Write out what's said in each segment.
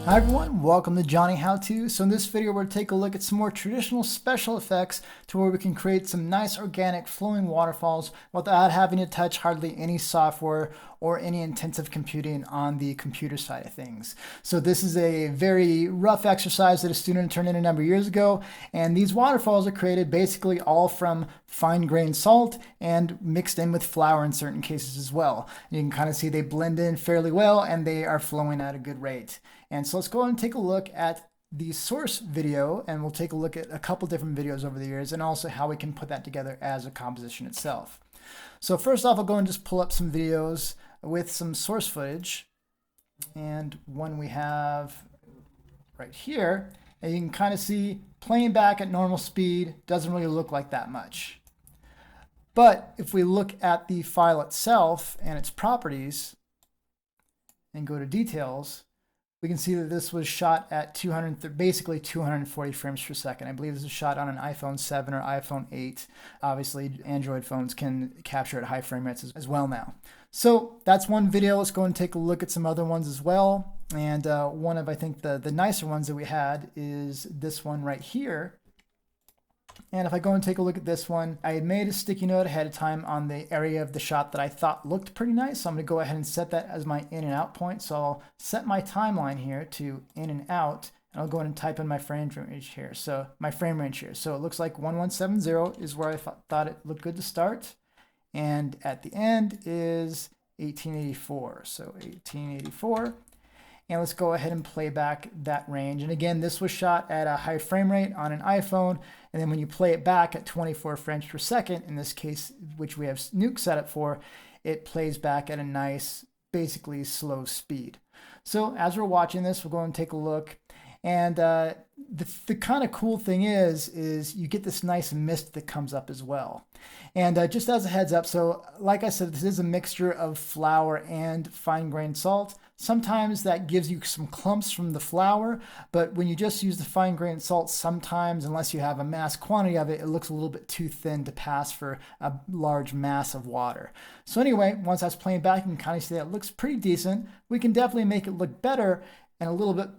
Hi everyone, welcome to Johnny How To. So in this video we're going to take a look at some more traditional special effects to where we can create some nice organic flowing waterfalls without having to touch hardly any software or any intensive computing on the computer side of things. So this is a very rough exercise that a student turned in a number of years ago, and these waterfalls are created basically all from fine-grained salt and mixed in with flour in certain cases as well. You can kind of see they blend in fairly well and they are flowing at a good rate. And so let's go ahead and take a look at the source video, and we'll take a look at a couple different videos over the years and also how we can put that together as a composition itself. So first off, I'll go and just pull up some videos with some source footage, and one we have right here, and you can kind of see playing back at normal speed doesn't really look like that much. But if we look at the file itself and its properties and go to details, we can see that this was shot at basically 240 frames per second. I believe this was shot on an iPhone 7 or iPhone 8. Obviously, Android phones can capture at high frame rates as well now. So that's one video. Let's go and take a look at some other ones as well. And one of, I think, the nicer ones that we had is this one right here. And if I go and take a look at this one, I had made a sticky note ahead of time on the area of the shot that I thought looked pretty nice. So I'm going to go ahead and set that as my in and out point. So I'll set my timeline here to in and out, and I'll go ahead and type in my frame range here. So my frame range here. So it looks like 1170 is where I thought it looked good to start. And at the end is 1884. So 1884. And let's go ahead and play back that range. And again, this was shot at a high frame rate on an iPhone. And then when you play it back at 24 frames per second, in this case, which we have Nuke set up for, it plays back at a nice, basically slow speed. So as we're watching this, we'll go and take a look. And the kind of cool thing is you get this nice mist that comes up as well. And just as a heads up, so like I said, this is a mixture of flour and fine-grained salt. Sometimes that gives you some clumps from the flour, but when you just use the fine-grained salt, sometimes, unless you have a mass quantity of it, it looks a little bit too thin to pass for a large mass of water. So anyway, once that's playing back, you can kind of see that it looks pretty decent. We can definitely make it look better and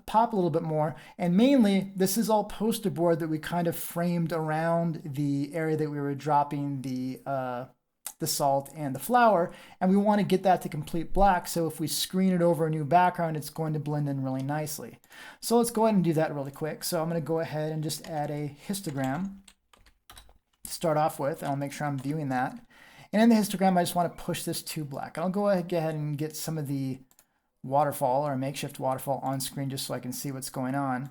pop a little bit more. And mainly, this is all poster board that we kind of framed around the area that we were dropping the salt and the flour, and we want to get that to complete black, so if we screen it over a new background, it's going to blend in really nicely. So let's go ahead and do that really quick. So I'm going to go ahead and just add a histogram to start off with, and I'll make sure I'm viewing that. And in the histogram, I just want to push this to black. And I'll go ahead and get some of the waterfall or a makeshift waterfall on screen just so I can see what's going on.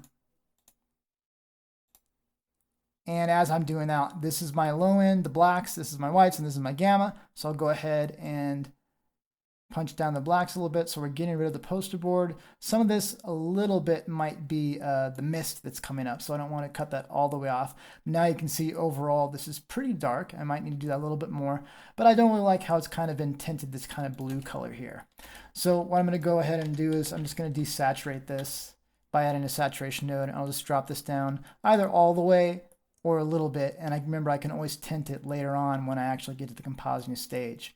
And as I'm doing that, this is my low end, the blacks, this is my whites, and this is my gamma. So I'll go ahead and punch down the blacks a little bit. So we're getting rid of the poster board. Some of this a little bit might be the mist that's coming up. So I don't want to cut that all the way off. Now you can see overall this is pretty dark. I might need to do that a little bit more, but I don't really like how it's kind of been tinted this kind of blue color here. So what I'm going to go ahead and do is I'm just going to desaturate this by adding a saturation node. And I'll just drop this down either all the way or a little bit, and I remember I can always tint it later on when I actually get to the compositing stage.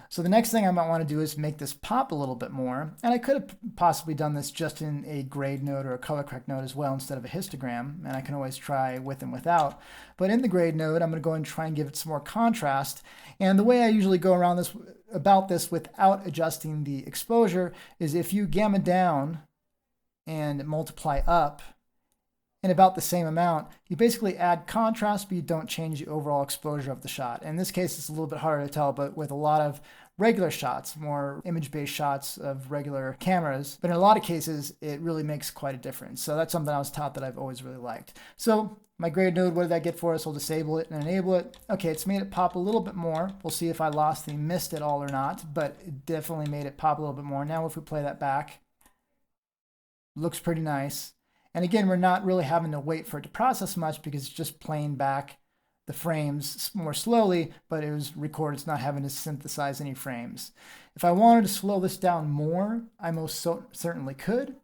So the next thing I might want to do is make this pop a little bit more, and I could have possibly done this just in a grade node or a color correct node as well instead of a histogram, and I can always try with and without. But in the grade node, I'm going to go and try and give it some more contrast, and the way I usually go around about this without adjusting the exposure is if you gamma down and multiply up in about the same amount, you basically add contrast, but you don't change the overall exposure of the shot. In this case, it's a little bit harder to tell, but with a lot of regular shots, more image-based shots of regular cameras, but in a lot of cases, it really makes quite a difference. So that's something I was taught that I've always really liked. So my grade node, what did that get for us? We'll disable it and enable it. Okay, it's made it pop a little bit more. We'll see if I lost the mist at all or not, but it definitely made it pop a little bit more. Now if we play that back, looks pretty nice. And again, we're not really having to wait for it to process much because it's just playing back the frames more slowly, but it was recorded. It's not having to synthesize any frames. If I wanted to slow this down more, I most certainly could.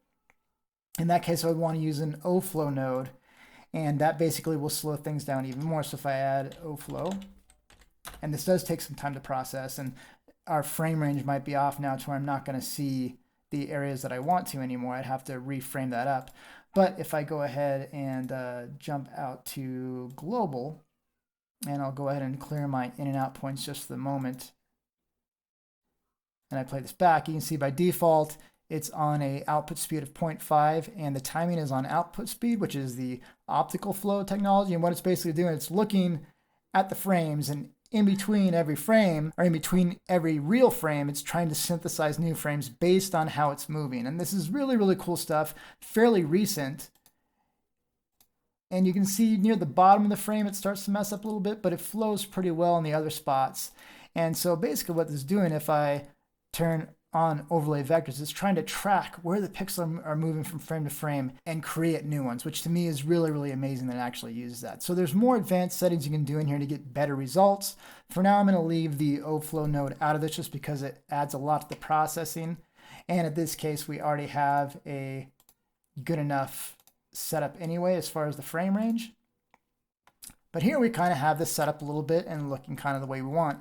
In that case, I would want to use an O-flow node, and that basically will slow things down even more. So if I add O-flow, and this does take some time to process, and our frame range might be off now to where I'm not going to see the areas that I want to anymore. I'd have to reframe that up. But if I go ahead and jump out to global, and I'll go ahead and clear my in and out points just for the moment, and I play this back, you can see by default, it's on a output speed of 0.5, and the timing is on output speed, which is the optical flow technology. And what it's basically doing, it's looking at the frames, and in between every frame, or in between every real frame, it's trying to synthesize new frames based on how it's moving. And this is really, really cool stuff, fairly recent. And you can see near the bottom of the frame, it starts to mess up a little bit, but it flows pretty well in the other spots. And so basically what this is doing, if I turn on overlay vectors, it's trying to track where the pixels are moving from frame to frame and create new ones, which to me is really, really amazing that it actually uses that. So there's more advanced settings you can do in here to get better results. For now, I'm going to leave the OFlow node out of this just because it adds a lot to the processing. And in this case, we already have a good enough setup anyway as far as the frame range. But here we kind of have this set up a little bit and looking kind of the way we want.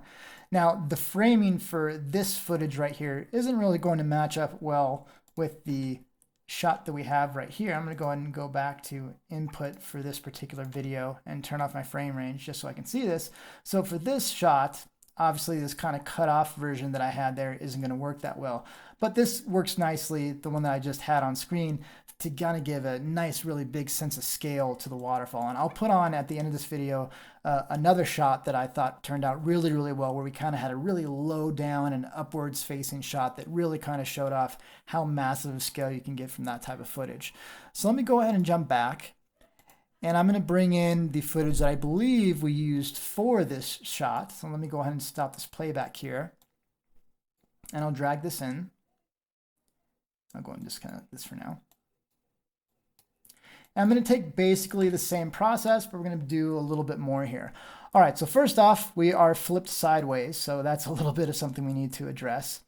Now, the framing for this footage right here isn't really going to match up well with the shot that we have right here. I'm going to go ahead and go back to input for this particular video and turn off my frame range just so I can see this. So for this shot, obviously this kind of cut off version that I had there isn't going to work that well. But this works nicely, the one that I just had on screen, to kind of give a nice, really big sense of scale to the waterfall. And I'll put on at the end of this video another shot that I thought turned out really, really well, where we kind of had a really low down and upwards facing shot that really kind of showed off how massive of scale you can get from that type of footage. So let me go ahead and jump back. And I'm going to bring in the footage that I believe we used for this shot. So let me go ahead and stop this playback here. And I'll drag this in. I'll go and disconnect this for now. And I'm going to take basically the same process, but we're going to do a little bit more here. All right, so first off, we are flipped sideways. So that's a little bit of something we need to address.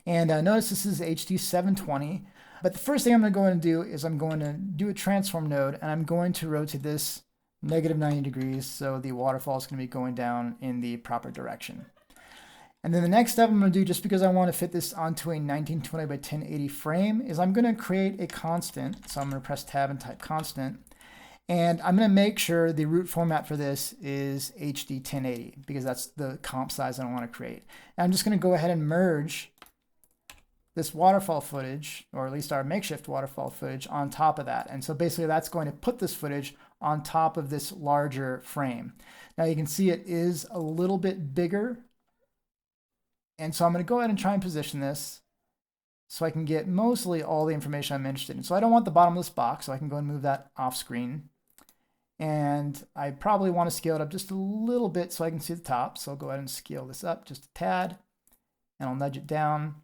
And notice this is HD 720. But the first thing I'm going to go and do is I'm going to do a transform node, and I'm going to rotate this -90 degrees, so the waterfall is going to be going down in the proper direction. And then the next step I'm going to do, just because I want to fit this onto a 1920 by 1080 frame, is I'm going to create a constant. So I'm going to press tab and type constant. And I'm going to make sure the root format for this is HD 1080, because that's the comp size I want to create. And I'm just going to go ahead and merge this waterfall footage, or at least our makeshift waterfall footage, on top of that. And so basically that's going to put this footage on top of this larger frame. Now you can see it is a little bit bigger. And so I'm going to go ahead and try and position this so I can get mostly all the information I'm interested in. So I don't want the bottom of this box, so I can go and move that off screen. And I probably want to scale it up just a little bit so I can see the top. So I'll go ahead and scale this up just a tad, and I'll nudge it down.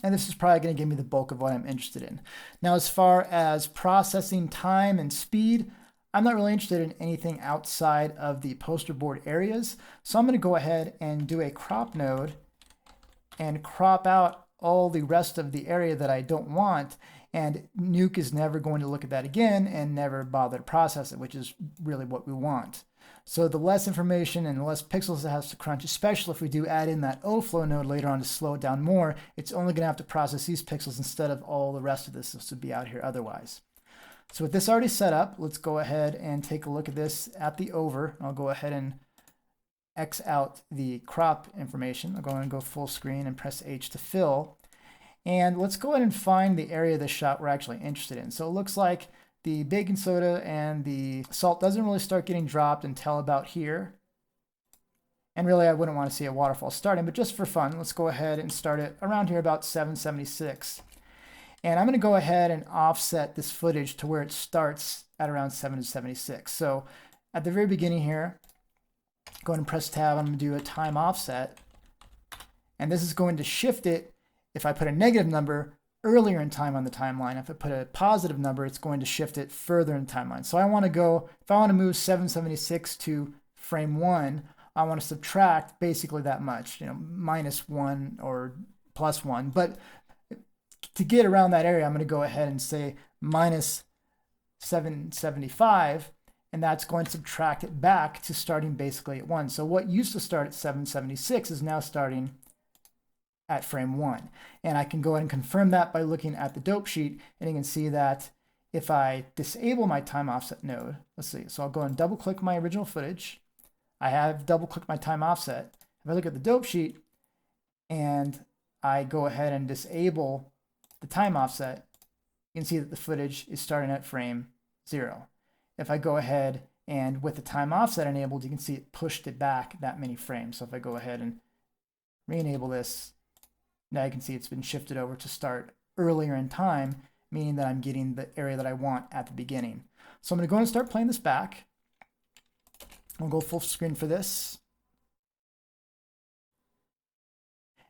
And this is probably going to give me the bulk of what I'm interested in. Now, as far as processing time and speed, I'm not really interested in anything outside of the poster board areas. So I'm going to go ahead and do a crop node and crop out all the rest of the area that I don't want. And Nuke is never going to look at that again and never bother to process it, which is really what we want. So the less information and the less pixels it has to crunch, especially if we do add in that OFlow node later on to slow it down more, it's only going to have to process these pixels instead of all the rest of this would be out here otherwise. So with this already set up, let's go ahead and take a look at this at the over. I'll go ahead and X out the crop information. I'll go ahead and go full screen and press H to fill. And let's go ahead and find the area of the shot we're actually interested in. So it looks like the baking soda and the salt doesn't really start getting dropped until about here. And really, I wouldn't want to see a waterfall starting, but just for fun, let's go ahead and start it around here about 776. And I'm going to go ahead and offset this footage to where it starts at around 776. So at the very beginning here, go ahead and press tab. I'm going to do a time offset. And this is going to shift it. If I put a negative number earlier in time on the timeline, if I put a positive number, it's going to shift it further in the timeline. So I want to go, if I want to move 776 to frame 1, I want to subtract basically that much, -1 or +1. But to get around that area, I'm going to go ahead and say -775, and that's going to subtract it back to starting basically at 1. So what used to start at 776 is now starting at frame 1. And I can go ahead and confirm that by looking at the dope sheet, and you can see that if I disable my time offset node, let's see, so I'll go and double click my original footage. I have double clicked my time offset. If I look at the dope sheet and I go ahead and disable the time offset, you can see that the footage is starting at frame 0. If I go ahead and with the time offset enabled, you can see it pushed it back that many frames. So if I go ahead and re-enable this, now you can see it's been shifted over to start earlier in time, meaning that I'm getting the area that I want at the beginning. So I'm going to go and start playing this back. I'll go full screen for this.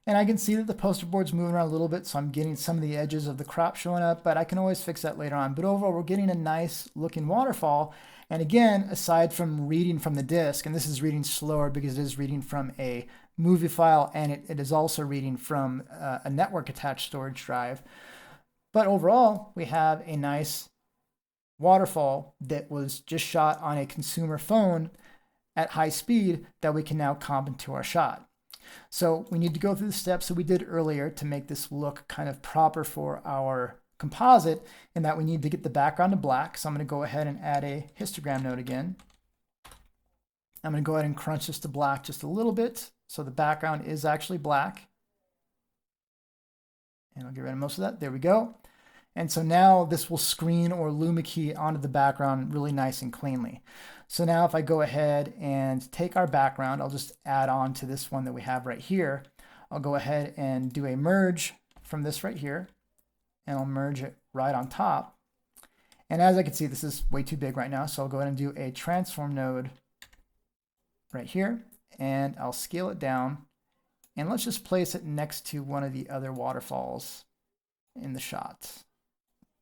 And I can see that the poster board's moving around a little bit, so I'm getting some of the edges of the crop showing up, but I can always fix that later on. But overall, we're getting a nice looking waterfall. And again, aside from reading from the disk, and this is reading slower because it is reading from a movie file, and it is also reading from a network attached storage drive. But overall, we have a nice waterfall that was just shot on a consumer phone at high speed that we can now comp into our shot. So we need to go through the steps that we did earlier to make this look kind of proper for our composite, in that we need to get the background to black. So I'm going to go ahead and add a histogram node again. I'm going to go ahead and crunch this to black just a little bit, so the background is actually black. And I'll get rid of most of that. There we go. And so now this will screen or Luma key onto the background really nice and cleanly. So now if I go ahead and take our background, I'll just add on to this one that we have right here. I'll go ahead and do a merge from this right here, and I'll merge it right on top. And as I can see, this is way too big right now, so I'll go ahead and do a transform node right here, and I'll scale it down. And let's just place it next to one of the other waterfalls in the shot,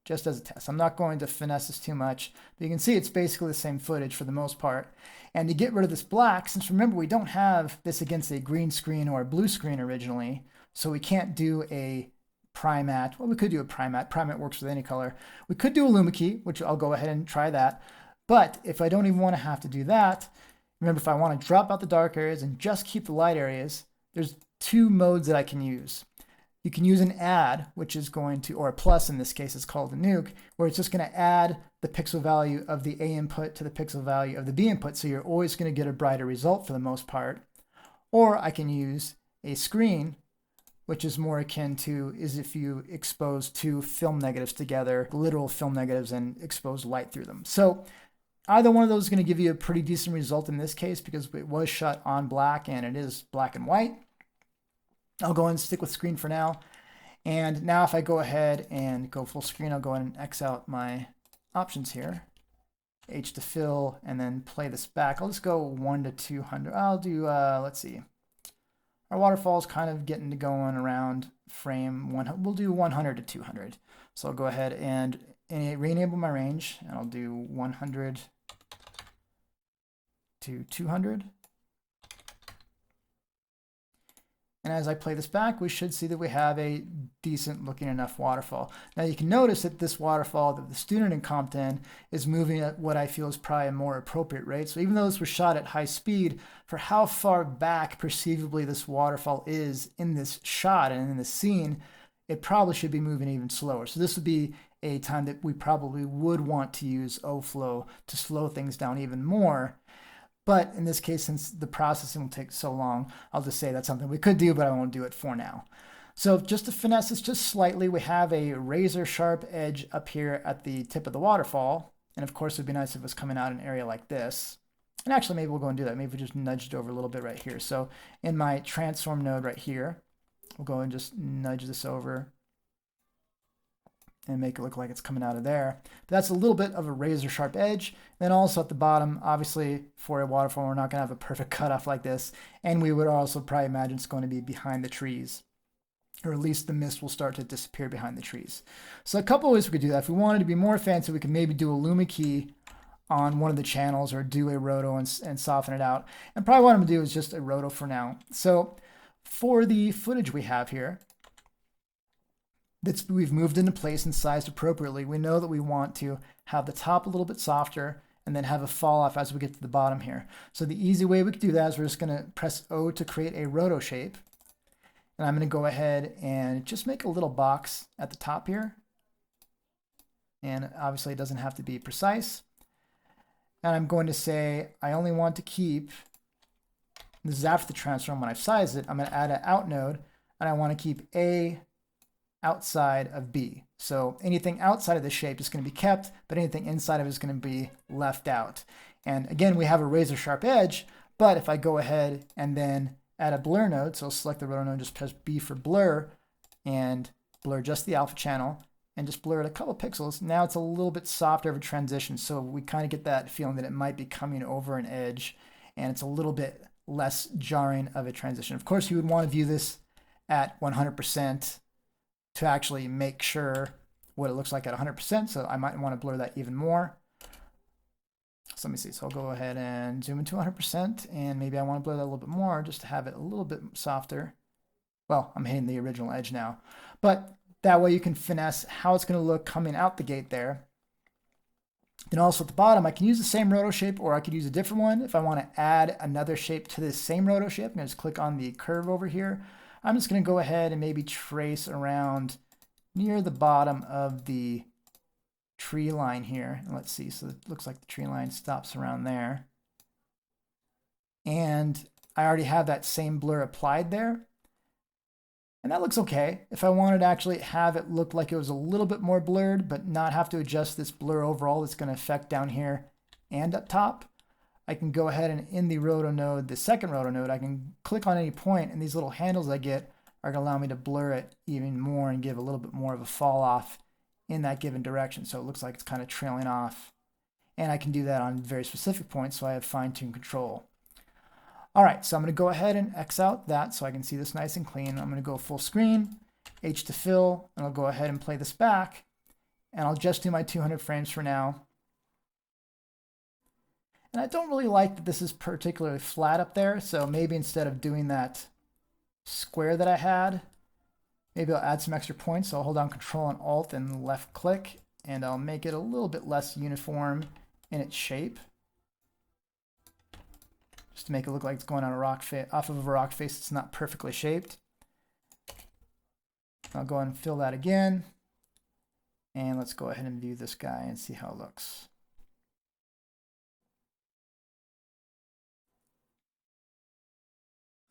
just as a test. I'm not going to finesse this too much, but you can see it's basically the same footage for the most part. And to get rid of this black, since remember, we don't have this against a green screen or a blue screen originally, so we can't do a primat. Well, we could do a primat. Primat works with any color. We could do a Luma key, which I'll go ahead and try that. But if I don't even want to have to do that, remember, if I want to drop out the dark areas and just keep the light areas, there's two modes that I can use. You can use an add, which is going to, or a plus in this case, it's called a nuke, where it's just going to add the pixel value of the A input to the pixel value of the B input, so you're always going to get a brighter result for the most part. Or I can use a screen, which is more akin to is if you expose two film negatives together, literal film negatives, and expose light through them. So either one of those is going to give you a pretty decent result in this case because it was shot on black and it is black and white. I'll go ahead and stick with screen for now. And now if I go ahead and go full screen, I'll go ahead and X out my options here. H to fill, and then play this back. I'll just go 1 to 200. I'll do, let's see. Our waterfall's kind of getting to going around frame 100. We'll do 100 to 200. So I'll go ahead and re-enable my range, and I'll do 100 to 200. And as I play this back, we should see that we have a decent looking enough waterfall. Now you can notice that this waterfall that the student in comped in is moving at what I feel is probably a more appropriate rate. So even though this was shot at high speed, for how far back perceivably this waterfall is in this shot and in this scene, it probably should be moving even slower. So this would be a time that we probably would want to use O-flow to slow things down even more. But in this case, since the processing will take so long, I'll just say that's something we could do, but I won't do it for now. So just to finesse this just slightly, we have a razor sharp edge up here at the tip of the waterfall. And of course, it would be nice if it was coming out in an area like this. And actually, maybe we'll go and do that. Maybe we just nudge it over a little bit right here. So in my transform node right here, we'll go and just nudge this over and make it look like it's coming out of there. But that's a little bit of a razor sharp edge. Then also at the bottom, obviously for a waterfall, we're not gonna have a perfect cutoff like this. And we would also probably imagine it's going to be behind the trees, or at least the mist will start to disappear behind the trees. So a couple of ways we could do that. If we wanted to be more fancy, we could maybe do a Luma key on one of the channels or do a roto and soften it out. And probably what I'm gonna do is just a roto for now. So for the footage we have here, that we've moved into place and sized appropriately, we know that we want to have the top a little bit softer and then have a fall off as we get to the bottom here. So the easy way we could do that is we're just going to press O to create a roto shape. And I'm going to go ahead and just make a little box at the top here. And obviously it doesn't have to be precise. And I'm going to say I only want to keep, this is after the transform when I've sized it, I'm going to add an out node, and I want to keep A outside of B. So anything outside of the shape is going to be kept, but anything inside of it is going to be left out. And again, we have a razor sharp edge, but if I go ahead and then add a blur node, so select the rotor node, just press B for blur, and blur just the alpha channel, and just blur it a couple pixels. Now it's a little bit softer of a transition, so we kind of get that feeling that it might be coming over an edge, and it's a little bit less jarring of a transition. Of course, you would want to view this at 100% to actually make sure what it looks like at 100%, so I might want to blur that even more. So let me see, so I'll go ahead and zoom into 100%, and maybe I want to blur that a little bit more just to have it a little bit softer. Well, I'm hitting the original edge now, but that way you can finesse how it's going to look coming out the gate there. Then also at the bottom, I can use the same roto shape, or I could use a different one. If I want to add another shape to this same roto shape, I'm going to just click on the curve over here. I'm just going to go ahead and maybe trace around near the bottom of the tree line here. And let's see, so it looks like the tree line stops around there. And I already have that same blur applied there. And that looks okay. If I wanted to actually have it look like it was a little bit more blurred, but not have to adjust this blur overall, that's going to affect down here and up top, I can go ahead and in the roto node, the second roto node, I can click on any point, and these little handles I get are going to allow me to blur it even more and give a little bit more of a fall off in that given direction. So it looks like it's kind of trailing off. And I can do that on very specific points, so I have fine-tune control. All right, so I'm going to go ahead and X out that so I can see this nice and clean. I'm going to go full screen, H to fill, and I'll go ahead and play this back. And I'll just do my 200 frames for now. And I don't really like that this is particularly flat up there, so maybe instead of doing that square that I had, maybe I'll add some extra points. So I'll hold down Control and Alt and left click, and I'll make it a little bit less uniform in its shape, just to make it look like it's going on a rock off of a rock face. It's not perfectly shaped. I'll go ahead and fill that again. And let's go ahead and view this guy and see how it looks.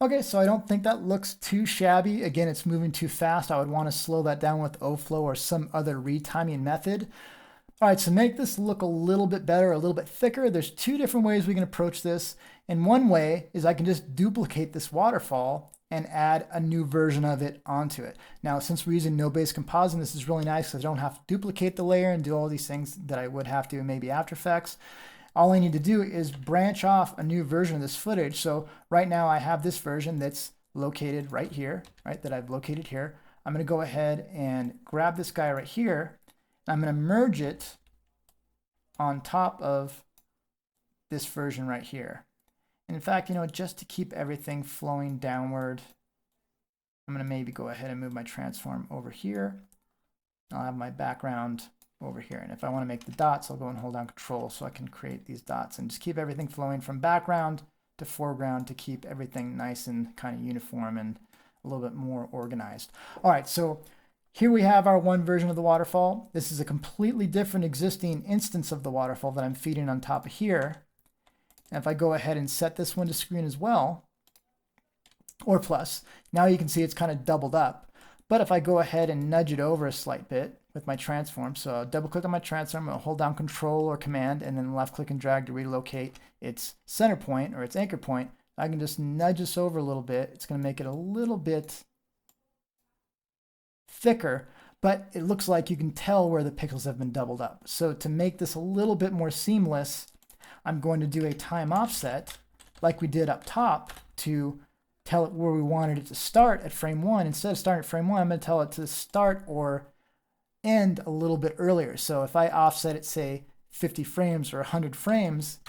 Okay, so I don't think that looks too shabby. Again, it's moving too fast. I would want to slow that down with O-flow or some other retiming method. All right, so make this look a little bit better, a little bit thicker. There's two different ways we can approach this. And one way is I can just duplicate this waterfall and add a new version of it onto it. Now, since we're using no-base composite, this is really nice because I don't have to duplicate the layer and do all these things that I would have to in maybe After Effects. All I need to do is branch off a new version of this footage. So right now I have this version that's located right here, right, that I've located here. I'm going to go ahead and grab this guy right here. I'm going to merge it on top of this version right here. And in fact, you know, just to keep everything flowing downward, I'm going to maybe go ahead and move my transform over here. I'll have my background over here. And if I want to make the dots, I'll go and hold down Control so I can create these dots and just keep everything flowing from background to foreground to keep everything nice and kind of uniform and a little bit more organized. All right, so here we have our one version of the waterfall. This is a completely different existing instance of the waterfall that I'm feeding on top of here. And if I go ahead and set this one to screen as well, or plus, now you can see it's kind of doubled up. But if I go ahead and nudge it over a slight bit with my transform, so I'll double click on my transform, I'll hold down Control or Command, and then left click and drag to relocate its center point or its anchor point. I can just nudge this over a little bit. It's going to make it a little bit thicker, but it looks like you can tell where the pixels have been doubled up. So to make this a little bit more seamless, I'm going to do a time offset like we did up top to tell it where we wanted it to start at frame 1. Instead of starting at frame 1, I'm going to tell it to start or end a little bit earlier. So if I offset it, say 50 frames or 100 frames,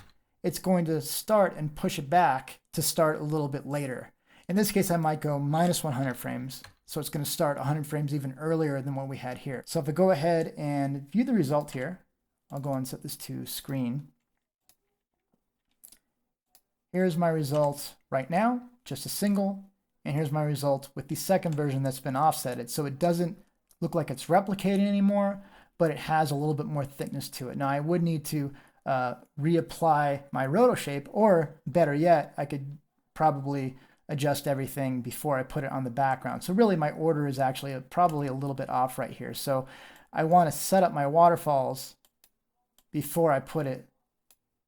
it's going to start and push it back to start a little bit later. In this case, I might go minus 100 frames. So it's going to start 100 frames even earlier than what we had here. So if I go ahead and view the result here, I'll go and set this to screen. Here's my result right now, just a single And here's my result with the second version that's been offsetted. So it doesn't look like it's replicating anymore, but it has a little bit more thickness to it. Now I would need to reapply my roto shape, or better yet, I could probably adjust everything before I put it on the background. So really my order is actually probably a little bit off right here. So I want to set up my waterfalls before I put it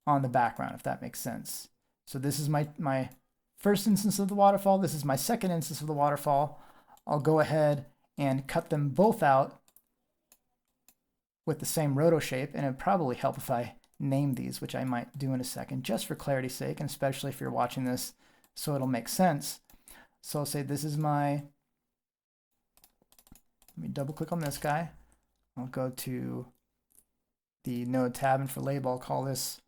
on the background, if that makes sense. So this is my first instance of the waterfall. This is my second instance of the waterfall. I'll go ahead and cut them both out with the same roto shape, and it'd probably help if I name these, which I might do in a second, just for clarity's sake, and especially if you're watching this so it'll make sense. So I'll say this is my, let me double click on this guy. I'll go to the node tab, and for label, I'll call this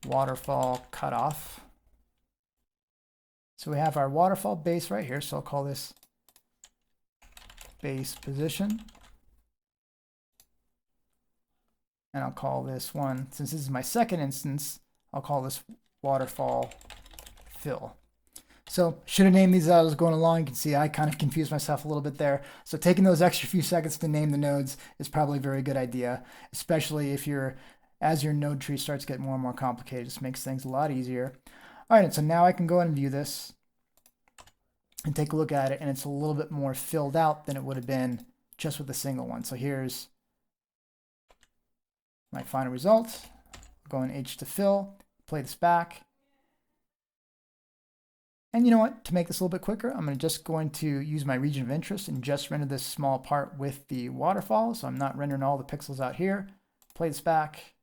waterfall cutoff. So we have our waterfall base right here. So I'll call this base position. And I'll call this one, since this is my second instance, I'll call this waterfall fill. So should have named these as I was going along. You can see I kind of confused myself a little bit there. So taking those extra few seconds to name the nodes is probably a very good idea, especially if as your node tree starts getting more and more complicated. It just makes things a lot easier. All right, and so now I can go ahead and view this and take a look at it, and it's a little bit more filled out than it would have been just with a single one. So here's my final result. Go in H to fill, play this back. And you know what, to make this a little bit quicker, I'm just going to use my region of interest and just render this small part with the waterfall. So I'm not rendering all the pixels out here. Play this back,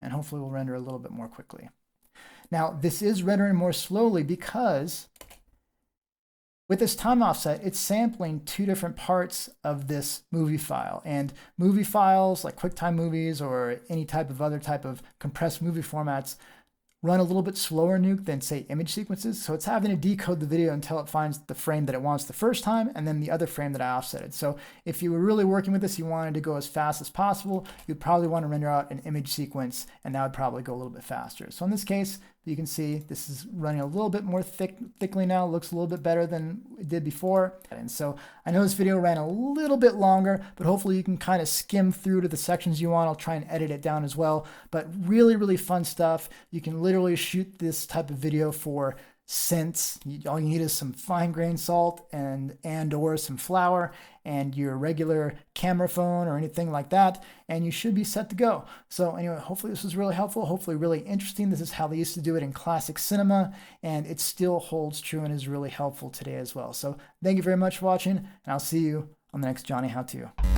and hopefully we'll render a little bit more quickly. Now, this is rendering more slowly because with this time offset, it's sampling two different parts of this movie file. And movie files like QuickTime movies or any type of other type of compressed movie formats run a little bit slower in Nuke than, say, image sequences. So it's having to decode the video until it finds the frame that it wants the first time and then the other frame that I offsetted. So if you were really working with this, you wanted to go as fast as possible, you'd probably want to render out an image sequence, and that would probably go a little bit faster. So in this case, you can see this is running a little bit more thickly now, looks a little bit better than it did before. And so I know this video ran a little bit longer, but hopefully you can kind of skim through to the sections you want. I'll try and edit it down as well, but really, really fun stuff. You can literally shoot this type of video for cents. All you need is some fine grained salt and or some flour and your regular camera phone or anything like that, and you should be set to go. So anyway, hopefully this was really helpful, hopefully really interesting. This is how they used to do it in classic cinema, and it still holds true and is really helpful today as well. So thank you very much for watching, and I'll see you on the next Johnny How To.